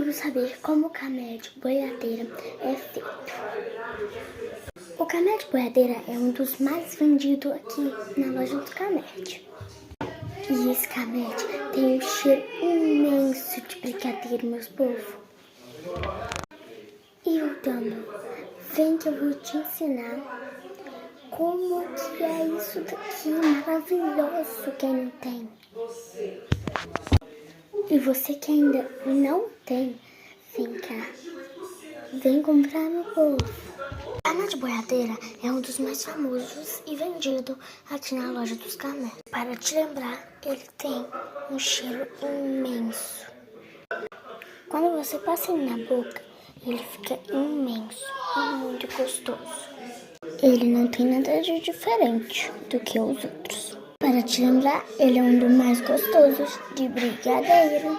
Vamos saber como o camélia de boiadeira é feito. O camélia de boiadeira é um dos mais vendidos aqui na loja do Camed. E esse camélia tem um cheiro imenso de brigadeiro, meus povos. E voltando, vem que eu vou te ensinar como que é isso daqui maravilhoso, quem não tem. E você que ainda não tem, vem cá, vem comprar, meu povo. A camélia de boiadeira é um dos mais famosos e vendido aqui na loja dos camélias. Para te lembrar, ele tem um cheiro imenso. Quando você passa ele na boca, ele fica imenso e muito gostoso. Ele não tem nada de diferente do que os outros. Para te lembrar, ele é um dos mais gostosos de brigadeiro.